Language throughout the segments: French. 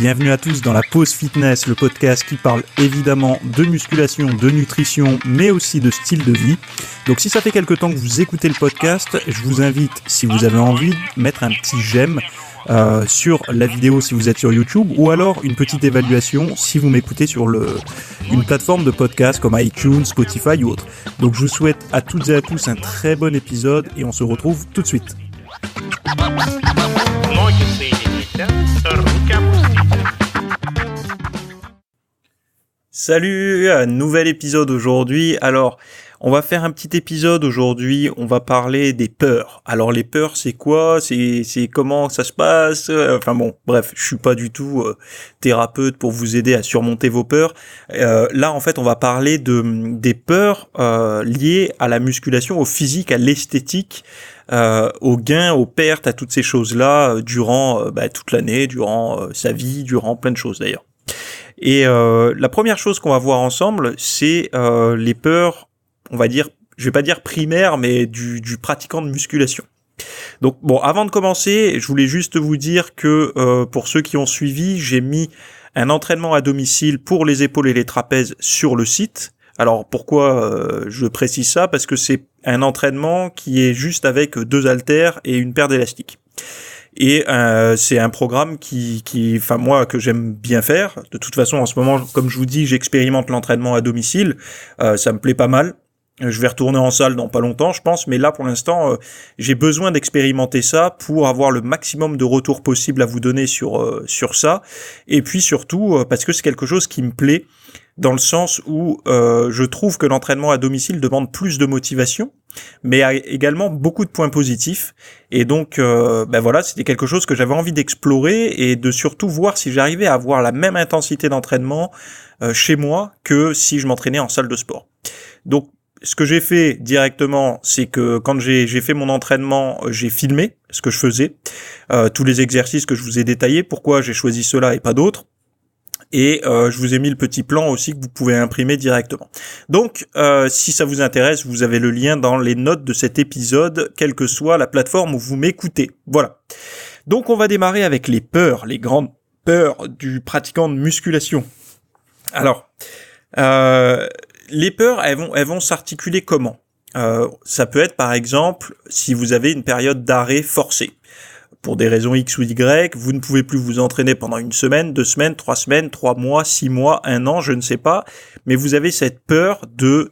bienvenue à tous dans la Pause Fitness, le podcast qui parle évidemment de musculation, de nutrition, mais aussi de style de vie. Donc si ça fait quelque temps que vous écoutez le podcast, je vous invite, si vous avez envie, de mettre un petit j'aime sur la vidéo si vous êtes sur YouTube, ou alors une petite évaluation si vous m'écoutez sur une plateforme de podcast comme iTunes, Spotify ou autre. Donc je vous souhaite à toutes et à tous un très bon épisode et on se retrouve tout de suite. Salut, un nouvel épisode aujourd'hui. Alors, on va faire un petit épisode aujourd'hui, on va parler des peurs. Alors les peurs, c'est quoi ? C'est comment ça se passe ? Enfin bon, bref, je suis pas du tout thérapeute pour vous aider à surmonter vos peurs. Là, en fait, on va parler des peurs liées à la musculation, au physique, à l'esthétique, aux gains, aux pertes, à toutes ces choses-là durant toute l'année, durant sa vie, durant plein de choses d'ailleurs. Et la première chose qu'on va voir ensemble, c'est les peurs, on va dire, je vais pas dire primaires, mais du pratiquant de musculation. Donc bon, avant de commencer, je voulais juste vous dire que pour ceux qui ont suivi, j'ai mis un entraînement à domicile pour les épaules et les trapèzes sur le site. Alors pourquoi je précise ça ? Parce que c'est un entraînement qui est juste avec 2 haltères et une paire d'élastiques. Et c'est un programme enfin moi que j'aime bien faire. De toute façon, en ce moment, comme je vous dis, j'expérimente l'entraînement à domicile. Ça me plaît pas mal. Je vais retourner en salle dans pas longtemps, je pense. Mais là, pour l'instant, j'ai besoin d'expérimenter ça pour avoir le maximum de retours possible à vous donner sur ça. Et puis surtout, parce que c'est quelque chose qui me plaît, dans le sens où je trouve que l'entraînement à domicile demande plus de motivation, mais a également beaucoup de points positifs. Et donc, voilà, c'était quelque chose que j'avais envie d'explorer et de surtout voir si j'arrivais à avoir la même intensité d'entraînement chez moi que si je m'entraînais en salle de sport. Donc, ce que j'ai fait directement, c'est que quand j'ai fait mon entraînement, j'ai filmé ce que je faisais, tous les exercices que je vous ai détaillés, pourquoi j'ai choisi ceux-là et pas d'autres. Et je vous ai mis le petit plan aussi que vous pouvez imprimer directement. Donc, si ça vous intéresse, vous avez le lien dans les notes de cet épisode, quelle que soit la plateforme où vous m'écoutez. Voilà. Donc, on va démarrer avec les peurs, les grandes peurs du pratiquant de musculation. Alors, les peurs, elles vont s'articuler comment ? Ça peut être, par exemple, si vous avez une période d'arrêt forcé. Pour des raisons X ou Y, vous ne pouvez plus vous entraîner pendant 1 semaine, 2 semaines, 3 semaines, 3 mois, 6 mois, 1 an, je ne sais pas, mais vous avez cette peur de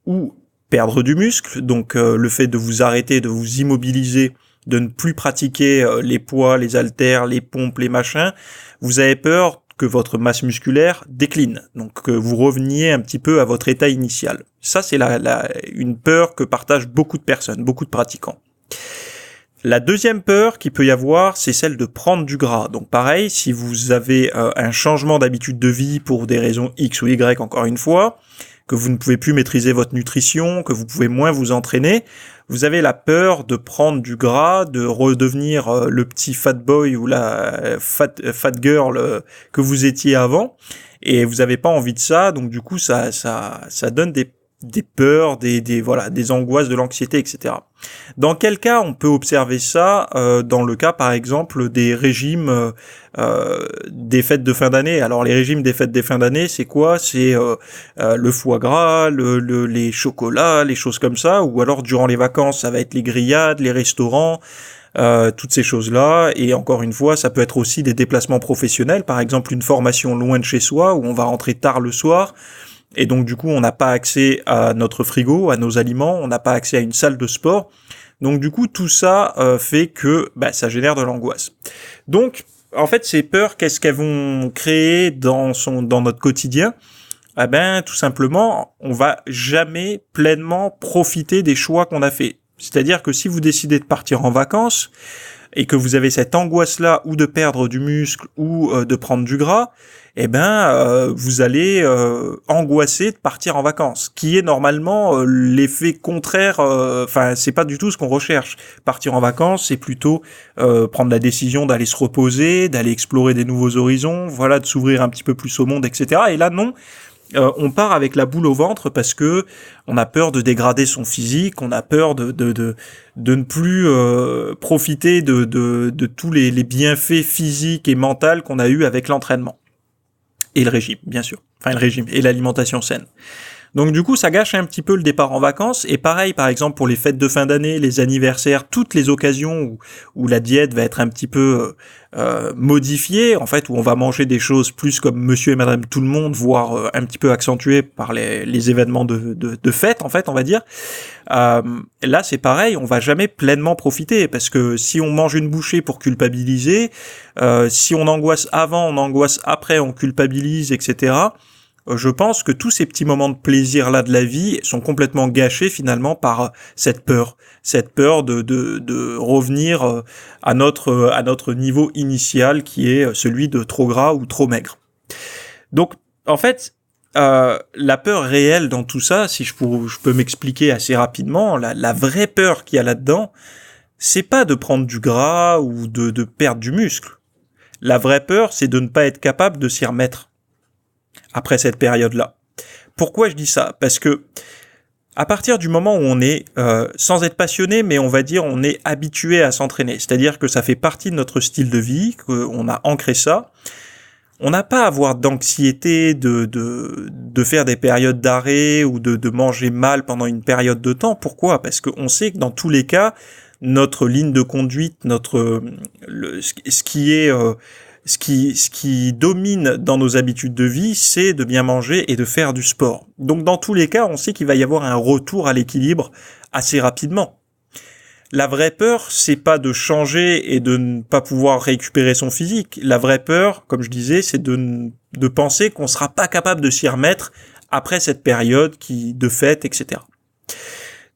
ou perdre du muscle, donc le fait de vous arrêter, de vous immobiliser, de ne plus pratiquer les poids, les haltères, les pompes, les machins, vous avez peur que votre masse musculaire décline, donc que vous reveniez un petit peu à votre état initial. Ça, c'est une peur que partagent beaucoup de personnes, beaucoup de pratiquants. La deuxième peur qu'il peut y avoir, c'est celle de prendre du gras. Donc pareil, si vous avez un changement d'habitude de vie pour des raisons X ou Y, encore une fois, que vous ne pouvez plus maîtriser votre nutrition, que vous pouvez moins vous entraîner, vous avez la peur de prendre du gras, de redevenir le petit fat boy ou la fat girl que vous étiez avant, et vous n'avez pas envie de ça, donc du coup ça donne des peurs, des angoisses, de l'anxiété, etc. Dans quel cas on peut observer ça ? Dans le cas, par exemple, des régimes des fêtes de fin d'année. Alors, les régimes des fêtes de fin d'année, c'est quoi ? C'est le foie gras, les chocolats, les choses comme ça. Ou alors, durant les vacances, ça va être les grillades, les restaurants, toutes ces choses-là. Et encore une fois, ça peut être aussi des déplacements professionnels. Par exemple, une formation loin de chez soi, où on va rentrer tard le soir. Et donc du coup, on n'a pas accès à notre frigo, à nos aliments, on n'a pas accès à une salle de sport. Donc du coup, tout ça fait que ça génère de l'angoisse. Donc, en fait, ces peurs, qu'est-ce qu'elles vont créer dans notre quotidien ? Tout simplement, on va jamais pleinement profiter des choix qu'on a fait. C'est-à-dire que si vous décidez de partir en vacances et que vous avez cette angoisse-là ou de perdre du muscle ou de prendre du gras, vous allez angoisser de partir en vacances, qui est normalement l'effet contraire. C'est pas du tout ce qu'on recherche. Partir en vacances, c'est plutôt prendre la décision d'aller se reposer, d'aller explorer des nouveaux horizons, voilà, de s'ouvrir un petit peu plus au monde, etc. Et là, non. on part avec la boule au ventre parce que on a peur de dégrader son physique, on a peur de ne plus profiter de tous les bienfaits physiques et mentaux qu'on a eu avec l'entraînement et le régime, bien sûr. Enfin, le régime et l'alimentation saine. Donc du coup, ça gâche un petit peu le départ en vacances. Et pareil, par exemple, pour les fêtes de fin d'année, les anniversaires, toutes les occasions où la diète va être un petit peu modifiée, en fait, où on va manger des choses plus comme monsieur et madame tout le monde, voire un petit peu accentuées par les événements de fête, en fait, on va dire. Là, c'est pareil, on va jamais pleinement profiter, parce que si on mange une bouchée pour culpabiliser, si on angoisse avant, on angoisse après, on culpabilise, etc., je pense que tous ces petits moments de plaisir là de la vie sont complètement gâchés finalement par cette peur de revenir à notre niveau initial qui est celui de trop gras ou trop maigre. Donc en fait, la peur réelle dans tout ça, si je peux m'expliquer assez rapidement, la vraie peur qu'il y a là-dedans, c'est pas de prendre du gras ou de perdre du muscle. La vraie peur, c'est de ne pas être capable de s'y remettre après cette période-là. Pourquoi je dis ça ? Parce que à partir du moment où on est, sans être passionné, mais on va dire on est habitué à s'entraîner, c'est-à-dire que ça fait partie de notre style de vie, qu'on a ancré ça, on n'a pas à avoir d'anxiété de faire des périodes d'arrêt ou de manger mal pendant une période de temps. Pourquoi ? Parce qu'on sait que dans tous les cas, notre ligne de conduite, ce qui domine dans nos habitudes de vie, c'est de bien manger et de faire du sport. Donc dans tous les cas, on sait qu'il va y avoir un retour à l'équilibre assez rapidement. La vraie peur, c'est pas de changer et de ne pas pouvoir récupérer son physique. La vraie peur, comme je disais, c'est de penser qu'on sera pas capable de s'y remettre après cette période de fête, etc.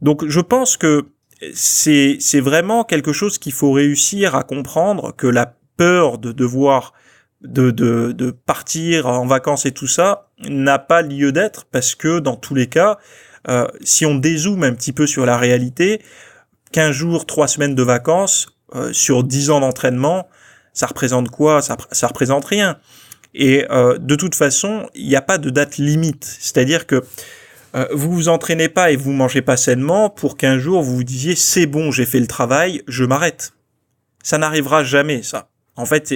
Donc je pense que c'est vraiment quelque chose qu'il faut réussir à comprendre, que la peur de devoir de partir en vacances et tout ça n'a pas lieu d'être, parce que dans tous les cas, si on dézoome un petit peu sur la réalité, 15 jours, 3 semaines de vacances sur 10 ans d'entraînement, ça représente quoi ? Ça représente rien. Et de toute façon, il n'y a pas de date limite. C'est-à-dire que vous vous entraînez pas et vous mangez pas sainement pour qu'un jour vous vous disiez c'est bon, j'ai fait le travail, je m'arrête. Ça n'arrivera jamais, ça. En fait,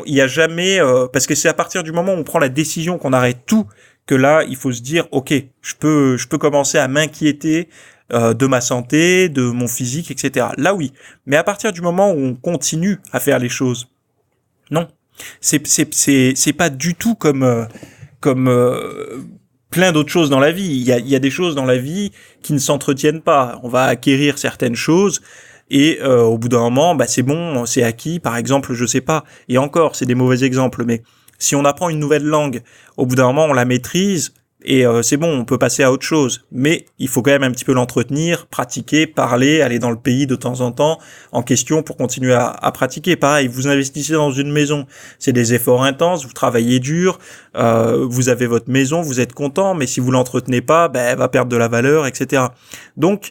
il y a jamais, parce que c'est à partir du moment où on prend la décision qu'on arrête tout, que là, il faut se dire, ok, je peux commencer à m'inquiéter de ma santé, de mon physique, etc. Là, oui. Mais à partir du moment où on continue à faire les choses, non. C'est pas du tout comme plein d'autres choses dans la vie. Il y a des choses dans la vie qui ne s'entretiennent pas. On va acquérir certaines choses. Et au bout d'un moment, c'est bon, c'est acquis. Par exemple, je sais pas, et encore, c'est des mauvais exemples, mais si on apprend une nouvelle langue, au bout d'un moment, on la maîtrise, et c'est bon, on peut passer à autre chose. Mais il faut quand même un petit peu l'entretenir, pratiquer, parler, aller dans le pays de temps en temps en question pour continuer à pratiquer. Pareil, vous investissez dans une maison, c'est des efforts intenses, vous travaillez dur, vous avez votre maison, vous êtes content, mais si vous l'entretenez pas, elle va perdre de la valeur, etc. Donc,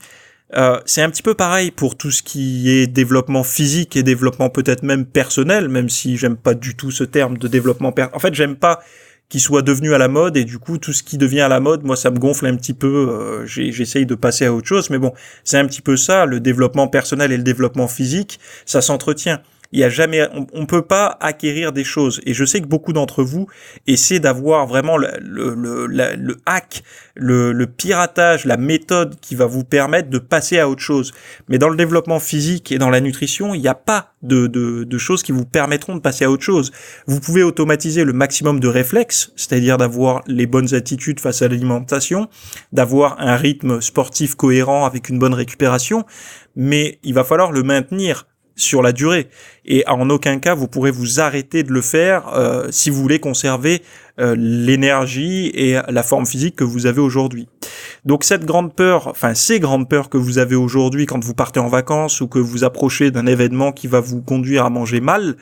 c'est un petit peu pareil pour tout ce qui est développement physique et développement peut-être même personnel, même si j'aime pas du tout ce terme de développement en fait, j'aime pas qu'il soit devenu à la mode, et du coup, tout ce qui devient à la mode, moi, ça me gonfle un petit peu, j'essaye de passer à autre chose, mais bon, c'est un petit peu ça, le développement personnel et le développement physique, ça s'entretient. Il y a jamais, on peut pas acquérir des choses. Et je sais que beaucoup d'entre vous essaient d'avoir vraiment le hack, le piratage, la méthode qui va vous permettre de passer à autre chose. Mais dans le développement physique et dans la nutrition, il n'y a pas de choses qui vous permettront de passer à autre chose. Vous pouvez automatiser le maximum de réflexes, c'est-à-dire d'avoir les bonnes attitudes face à l'alimentation, d'avoir un rythme sportif cohérent avec une bonne récupération, mais il va falloir le maintenir sur la durée, et en aucun cas vous pourrez vous arrêter de le faire si vous voulez conserver l'énergie et la forme physique que vous avez aujourd'hui. Donc ces grandes peurs que vous avez aujourd'hui quand vous partez en vacances ou que vous approchez d'un événement qui va vous conduire à manger mal,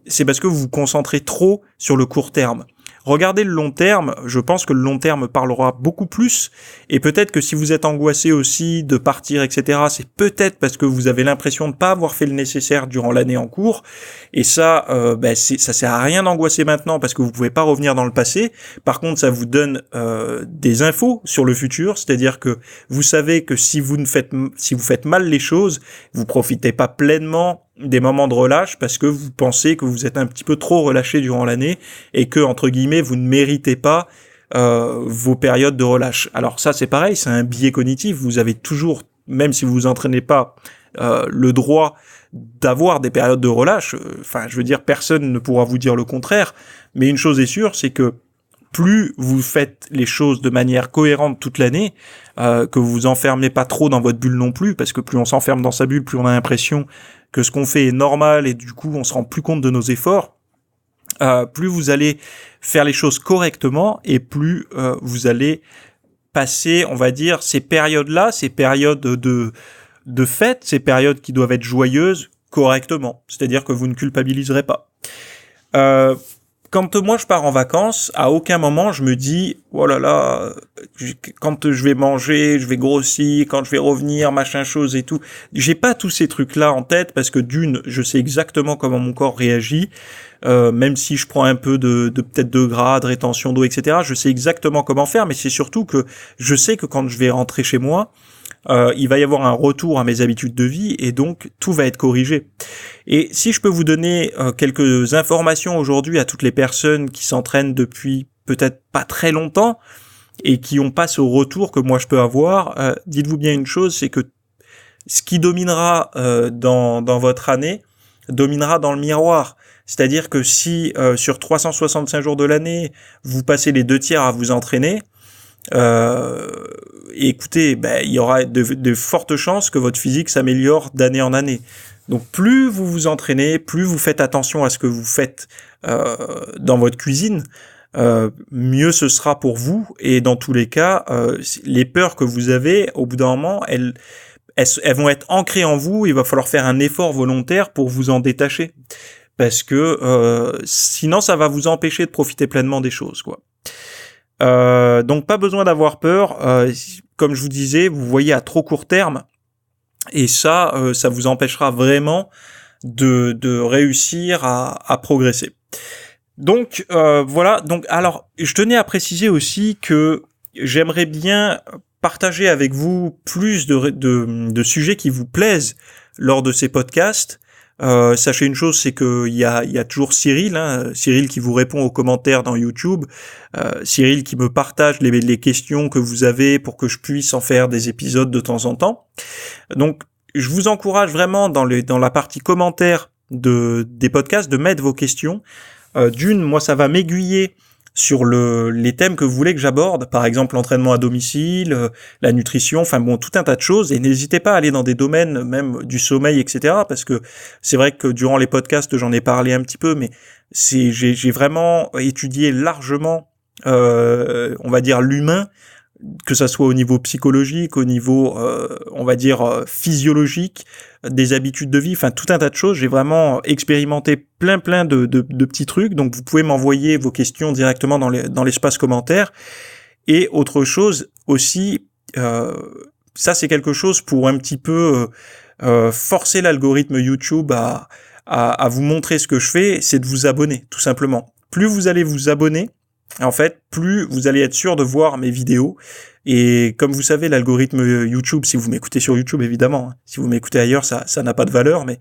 c'est parce que vous vous concentrez trop sur le court terme. regardez le long terme. Je pense que le long terme parlera beaucoup plus. Et peut-être que si vous êtes angoissé aussi de partir, etc., c'est peut-être parce que vous avez l'impression de pas avoir fait le nécessaire durant l'année en cours. Et ça, ça sert à rien d'angoisser maintenant parce que vous pouvez pas revenir dans le passé. Par contre, ça vous donne des infos sur le futur. C'est-à-dire que vous savez que si vous faites mal les choses, vous profitez pas pleinement des moments de relâche parce que vous pensez que vous êtes un petit peu trop relâché durant l'année et que, entre guillemets, vous ne méritez pas vos périodes de relâche. Alors ça, c'est pareil, c'est un biais cognitif. Vous avez toujours, même si vous vous entraînez pas, le droit d'avoir des périodes de relâche. Enfin, je veux dire, personne ne pourra vous dire le contraire. Mais une chose est sûre, c'est que plus vous faites les choses de manière cohérente toute l'année, que vous vous enfermez pas trop dans votre bulle non plus, parce que plus on s'enferme dans sa bulle, plus on a l'impression que ce qu'on fait est normal et du coup on se rend plus compte de nos efforts, plus vous allez faire les choses correctement et plus vous allez passer, on va dire, ces périodes-là, ces périodes de fête, ces périodes qui doivent être joyeuses correctement. C'est-à-dire que vous ne culpabiliserez pas. Quand moi je pars en vacances, à aucun moment je me dis oh là là, quand je vais manger, je vais grossir, quand je vais revenir, machin chose et tout. J'ai pas tous ces trucs-là en tête parce que d'une, je sais exactement comment mon corps réagit, même si je prends un peu de peut-être de gras, de rétention d'eau, etc. Je sais exactement comment faire, mais c'est surtout que je sais que quand je vais rentrer chez moi, il va y avoir un retour à mes habitudes de vie et donc tout va être corrigé. Et si je peux vous donner quelques informations aujourd'hui à toutes les personnes qui s'entraînent depuis peut-être pas très longtemps et qui ont pas ce retour que moi je peux avoir, dites-vous bien une chose, c'est que ce qui dominera dans votre année dominera dans le miroir. C'est-à-dire que si sur 365 jours de l'année, vous passez les 2 tiers à vous entraîner, écoutez, il y aura de fortes chances que votre physique s'améliore d'année en année. Donc plus vous vous entraînez, plus vous faites attention à ce que vous faites dans votre cuisine, mieux ce sera pour vous. Et dans tous les cas, les peurs que vous avez, au bout d'un moment, elles vont être ancrées en vous. Il va falloir faire un effort volontaire pour vous en détacher. Parce que sinon, ça va vous empêcher de profiter pleinement des choses, quoi. Donc pas besoin d'avoir peur. Comme je vous disais, vous voyez à trop court terme. Et ça vous empêchera vraiment de réussir à progresser. Donc voilà. Donc alors, je tenais à préciser aussi que j'aimerais bien partager avec vous plus de sujets qui vous plaisent lors de ces podcasts. Sachez une chose, c'est que il y a toujours Cyril, Cyril qui vous répond aux commentaires dans YouTube, Cyril qui me partage les questions que vous avez pour que je puisse en faire des épisodes de temps en temps. Donc, je vous encourage vraiment dans la partie commentaires des podcasts de mettre vos questions. D'une, moi, ça va m'aiguiller sur les thèmes que vous voulez que j'aborde, par exemple l'entraînement à domicile, la nutrition, enfin bon, tout un tas de choses, et n'hésitez pas à aller dans des domaines même du sommeil, etc., parce que c'est vrai que durant les podcasts, j'en ai parlé un petit peu, mais j'ai vraiment étudié largement, on va dire, l'humain, que ça soit au niveau psychologique, au niveau, on va dire, physiologique, des habitudes de vie, enfin tout un tas de choses. J'ai vraiment expérimenté plein de petits trucs, donc vous pouvez m'envoyer vos questions directement dans l'espace commentaire. Et autre chose aussi, ça c'est quelque chose pour un petit peu forcer l'algorithme YouTube à vous montrer ce que je fais, c'est de vous abonner, tout simplement. Plus vous allez vous abonner, en fait, plus vous allez être sûr de voir mes vidéos. Et comme vous savez, l'algorithme YouTube, si vous m'écoutez sur YouTube, évidemment, si vous m'écoutez ailleurs, ça n'a pas de valeur, mais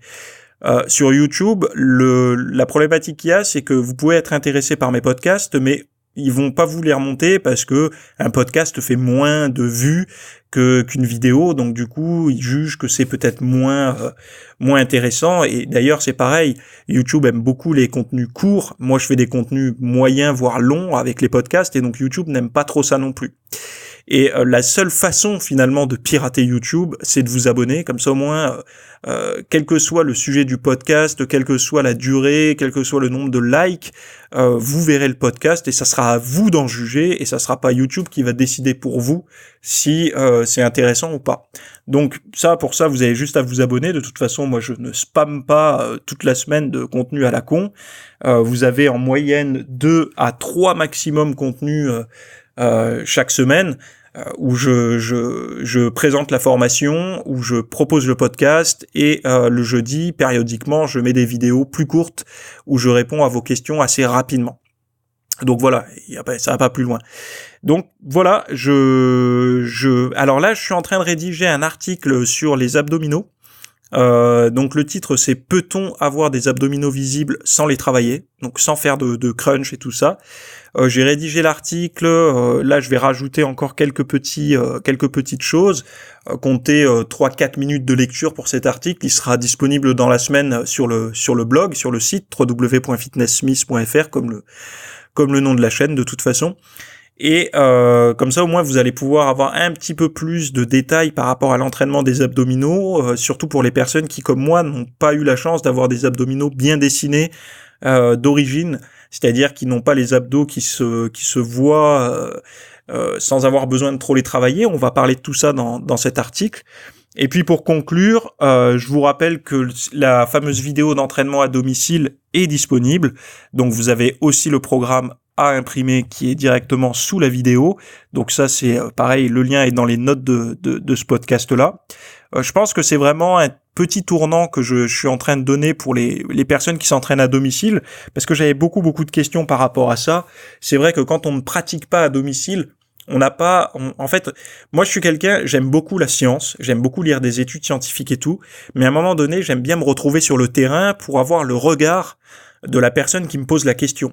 sur YouTube, la problématique qu'il y a, c'est que vous pouvez être intéressé par mes podcasts, mais ils vont pas vous les remonter parce que un podcast fait moins de vues qu'une vidéo, donc du coup ils jugent que c'est peut-être moins intéressant. Et d'ailleurs c'est pareil, YouTube aime beaucoup les contenus courts. Moi je fais des contenus moyens voire longs avec les podcasts, et donc YouTube n'aime pas trop ça non plus. Et la seule façon finalement de pirater YouTube, c'est de vous abonner. Comme ça au moins, quel que soit le sujet du podcast, quelle que soit la durée, quel que soit le nombre de likes, vous verrez le podcast et ça sera à vous d'en juger et ça sera pas YouTube qui va décider pour vous si c'est intéressant ou pas. Donc ça, pour ça, vous avez juste à vous abonner. De toute façon, moi je ne spamme pas toute la semaine de contenu à la con. Vous avez en moyenne 2 à 3 maximum contenus chaque semaine. Où je présente la formation, où je propose le podcast et le jeudi, périodiquement, je mets des vidéos plus courtes où je réponds à vos questions assez rapidement. Donc voilà, ça va pas plus loin. Donc voilà, alors là, je suis en train de rédiger un article sur les abdominaux. Donc le titre c'est peut-on avoir des abdominaux visibles sans les travailler, donc sans faire de crunch et tout ça. J'ai rédigé l'article, là je vais rajouter encore quelques petites choses, comptez 3-4 minutes de lecture pour cet article, il sera disponible dans la semaine sur le blog, sur le site www.fitnesssmith.fr comme le nom de la chaîne de toute façon. Et comme ça au moins vous allez pouvoir avoir un petit peu plus de détails par rapport à l'entraînement des abdominaux, surtout pour les personnes qui comme moi n'ont pas eu la chance d'avoir des abdominaux bien dessinés d'origine, c'est-à-dire qui n'ont pas les abdos qui se voient sans avoir besoin de trop les travailler. On va parler de tout ça dans cet article. Et puis pour conclure, je vous rappelle que la fameuse vidéo d'entraînement à domicile est disponible. Donc vous avez aussi le programme à imprimer qui est directement sous la vidéo. Donc ça c'est pareil, le lien est dans les notes de ce podcast-là. Je pense que c'est vraiment un petit tournant que je suis en train de donner pour les personnes qui s'entraînent à domicile, parce que j'avais beaucoup de questions par rapport à ça. C'est vrai que quand on ne pratique pas à domicile, en fait, moi je suis quelqu'un, j'aime beaucoup la science, j'aime beaucoup lire des études scientifiques et tout, mais à un moment donné, j'aime bien me retrouver sur le terrain pour avoir le regard de la personne qui me pose la question.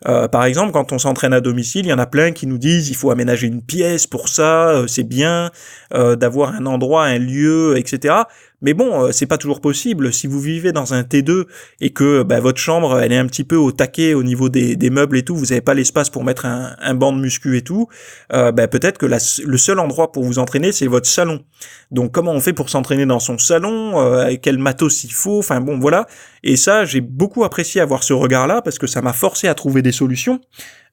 Par exemple, quand on s'entraîne à domicile, il y en a plein qui nous disent il faut aménager une pièce pour ça, c'est bien d'avoir un endroit, un lieu, etc. Mais bon, c'est pas toujours possible. Si vous vivez dans un T2 et que votre chambre elle est un petit peu au taquet au niveau des meubles et tout, vous avez pas l'espace pour mettre un banc de muscu et tout, peut-être que le seul endroit pour vous entraîner c'est votre salon. Donc comment on fait pour s'entraîner dans son salon, quel matos il faut, enfin bon voilà. Et ça j'ai beaucoup apprécié avoir ce regard-là parce que ça m'a forcé à trouver des solutions.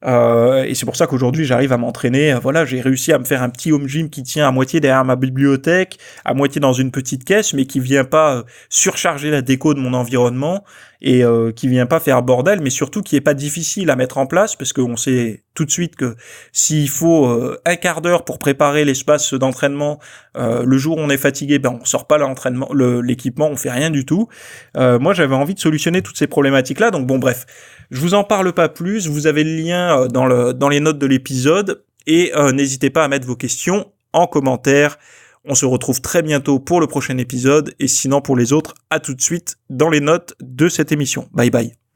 Et c'est pour ça qu'aujourd'hui j'arrive à m'entraîner. Voilà, j'ai réussi à me faire un petit home gym qui tient à moitié derrière ma bibliothèque, à moitié dans une petite caisse, mais qui vient pas surcharger la déco de mon environnement et qui vient pas faire bordel, mais surtout qui est pas difficile à mettre en place parce qu'on sait tout de suite que s'il faut un quart d'heure pour préparer l'espace d'entraînement, le jour où on est fatigué, on sort pas l'équipement, on fait rien du tout. Moi j'avais envie de solutionner toutes ces problématiques-là, donc bon bref. Je vous en parle pas plus, vous avez le lien dans les notes de l'épisode et n'hésitez pas à mettre vos questions en commentaire. On se retrouve très bientôt pour le prochain épisode et sinon pour les autres, à tout de suite dans les notes de cette émission. Bye bye.